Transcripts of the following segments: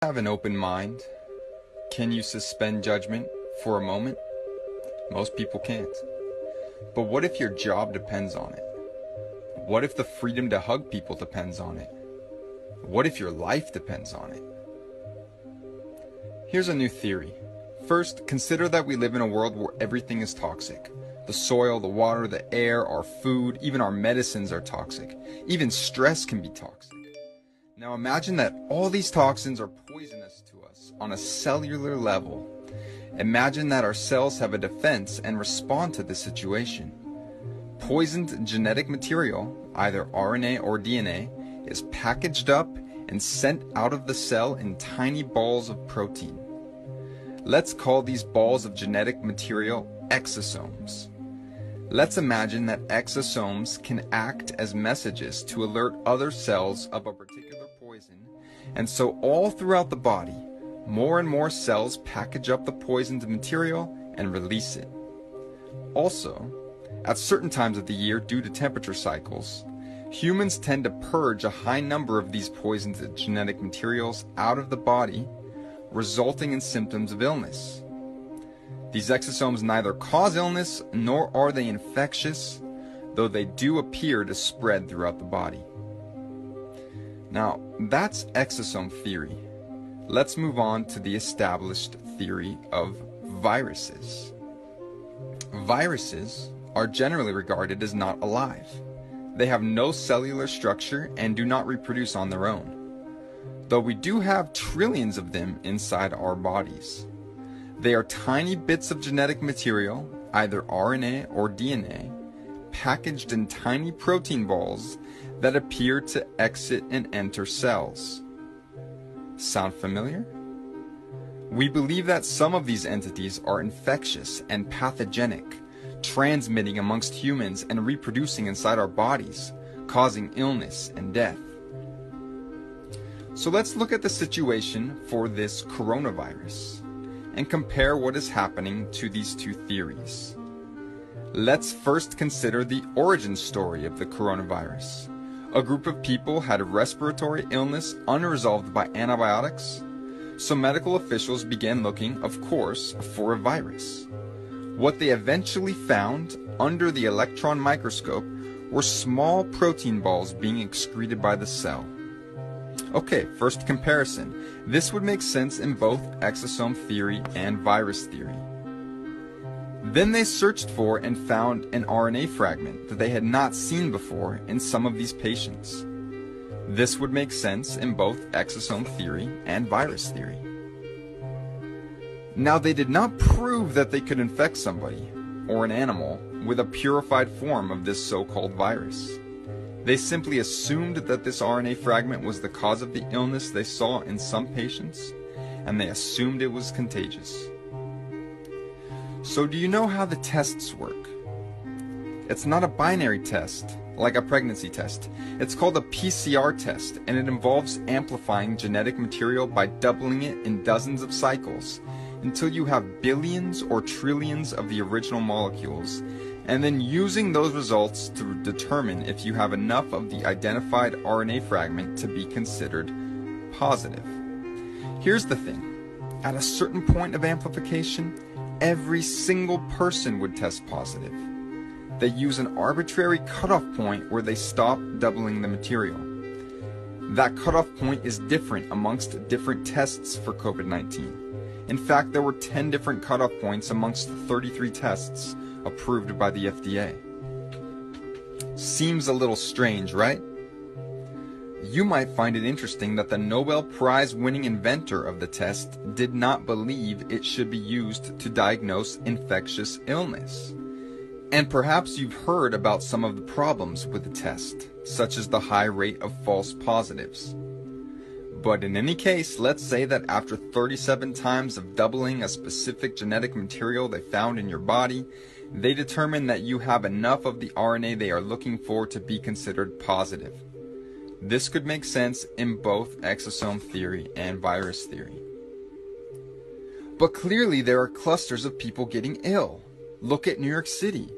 have an open mind? Can you suspend judgment for a moment? Most people can't. But what if your job depends on it? What if the freedom to hug people depends on it? What if your life depends on it? Here's a new theory. First, consider that we live in a world where everything is toxic. The soil, the water, the air, our food, even our medicines are toxic. Even stress can be toxic. Now imagine that all these toxins are poisonous to us on a cellular level. Imagine that our cells have a defense and respond to this situation. Poisoned genetic material, either RNA or DNA, is packaged up and sent out of the cell in tiny balls of protein. Let's call these balls of genetic material exosomes. Let's imagine that exosomes can act as messages to alert other cells of a particular poison, and so all throughout the body, more and more cells package up the poisoned material and release it. Also, at certain times of the year due to temperature cycles, humans tend to purge a high number of these poisoned genetic materials out of the body, resulting in symptoms of illness. These exosomes neither cause illness nor are they infectious, though they do appear to spread throughout the body. Now, that's exosome theory. Let's move on to the established theory of viruses. Viruses are generally regarded as not alive. They have no cellular structure and do not reproduce on their own, though we do have trillions of them inside our bodies. They are tiny bits of genetic material, either RNA or DNA, packaged in tiny protein balls that appear to exit and enter cells. Sound familiar? We believe that some of these entities are infectious and pathogenic, transmitting amongst humans and reproducing inside our bodies, causing illness and death. So let's look at the situation for this coronavirus and compare what is happening to these two theories. Let's first consider the origin story of the coronavirus. A group of people had a respiratory illness unresolved by antibiotics, so medical officials began looking, of course, for a virus. What they eventually found under the electron microscope were small protein balls being excreted by the cell. Okay, first comparison. This would make sense in both exosome theory and virus theory. Then they searched for and found an RNA fragment that they had not seen before in some of these patients. This would make sense in both exosome theory and virus theory. Now, they did not prove that they could infect somebody or an animal with a purified form of this so-called virus. They simply assumed that this RNA fragment was the cause of the illness they saw in some patients, and they assumed it was contagious. So do you know how the tests work? It's not a binary test, like a pregnancy test. It's called a PCR test, and it involves amplifying genetic material by doubling it in dozens of cycles until you have billions or trillions of the original molecules, and then using those results to determine if you have enough of the identified RNA fragment to be considered positive. Here's the thing. At a certain point of amplification, every single person would test positive. They use an arbitrary cutoff point where they stop doubling the material. That cutoff point is different amongst different tests for COVID-19. In fact, there were 10 different cutoff points amongst the 33 tests approved by the FDA. Seems a little strange, right? You might find it interesting that the Nobel Prize winning inventor of the test did not believe it should be used to diagnose infectious illness. And perhaps you've heard about some of the problems with the test, such as the high rate of false positives. But in any case, let's say that after 37 times of doubling a specific genetic material they found in your body, they determine that you have enough of the RNA they are looking for to be considered positive. This could make sense in both exosome theory and virus theory. But clearly there are clusters of people getting ill. Look at New York City.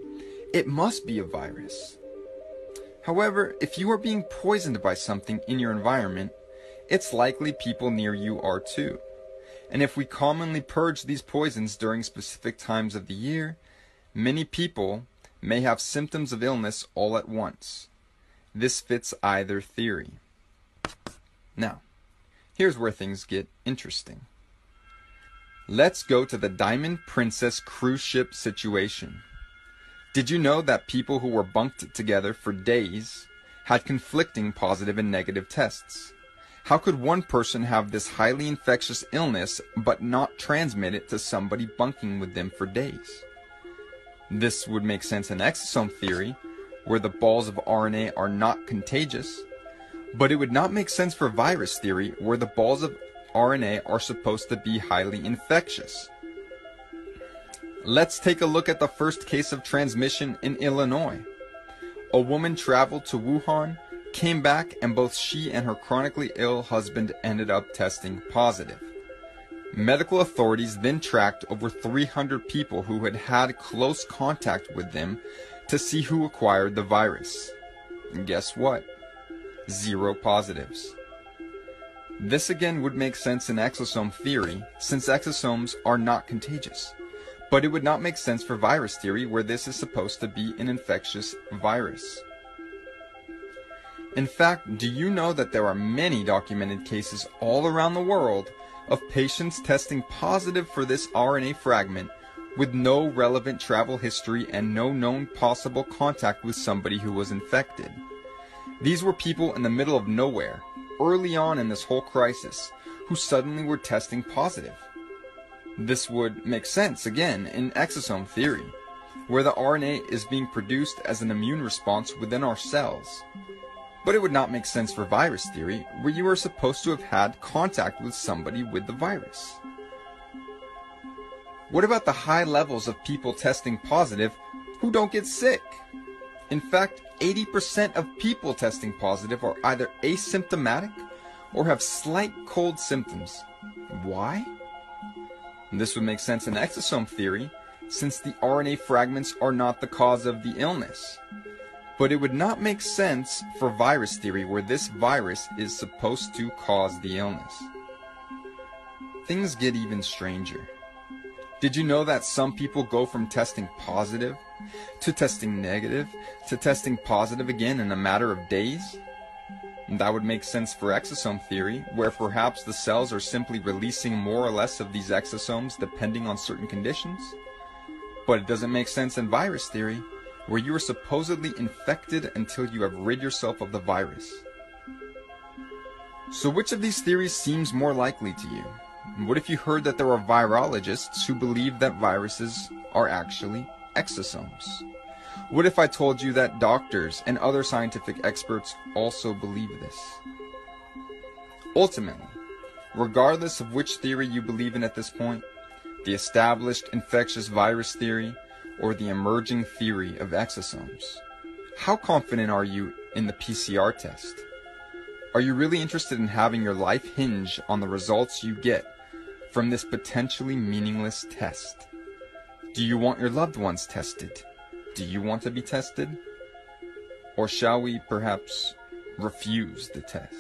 It must be a virus. However, if you are being poisoned by something in your environment, it's likely people near you are too. And if we commonly purge these poisons during specific times of the year, many people may have symptoms of illness all at once. This fits either theory. Now, here's where things get interesting. Let's go to the Diamond Princess cruise ship situation. Did you know that people who were bunked together for days had conflicting positive and negative tests? How could one person have this highly infectious illness but not transmit it to somebody bunking with them for days? This would make sense in exosome theory, where the balls of RNA are not contagious, but it would not make sense for virus theory, where the balls of RNA are supposed to be highly infectious. Let's take a look at the first case of transmission in Illinois. A woman traveled to Wuhan, came back, and both she and her chronically ill husband ended up testing positive. Medical authorities then tracked over 300 people who had had close contact with them to see who acquired the virus. And guess what? 0 positives. This again would make sense in exosome theory, since exosomes are not contagious. But it would not make sense for virus theory, where this is supposed to be an infectious virus. In fact, do you know that there are many documented cases all around the world of patients testing positive for this RNA fragment with no relevant travel history and no known possible contact with somebody who was infected? These were people in the middle of nowhere, early on in this whole crisis, who suddenly were testing positive. This would make sense, again, in exosome theory, where the RNA is being produced as an immune response within our cells. But it would not make sense for virus theory, where you are supposed to have had contact with somebody with the virus. What about the high levels of people testing positive who don't get sick? In fact, 80% of people testing positive are either asymptomatic or have slight cold symptoms. Why? This would make sense in exosome theory, since the RNA fragments are not the cause of the illness. But it would not make sense for virus theory, where this virus is supposed to cause the illness. Things get even stranger. Did you know that some people go from testing positive to testing negative to testing positive again in a matter of days? And that would make sense for exosome theory, where perhaps the cells are simply releasing more or less of these exosomes depending on certain conditions. But it doesn't make sense in virus theory, where you are supposedly infected until you have rid yourself of the virus. So which of these theories seems more likely to you? And what if you heard that there are virologists who believe that viruses are actually exosomes? What if I told you that doctors and other scientific experts also believe this? Ultimately, regardless of which theory you believe in at this point, the established infectious virus theory or the emerging theory of exosomes, how confident are you in the PCR test? Are you really interested in having your life hinge on the results you get from this potentially meaningless test? Do you want your loved ones tested? Do you want to be tested? Or shall we perhaps refuse the test?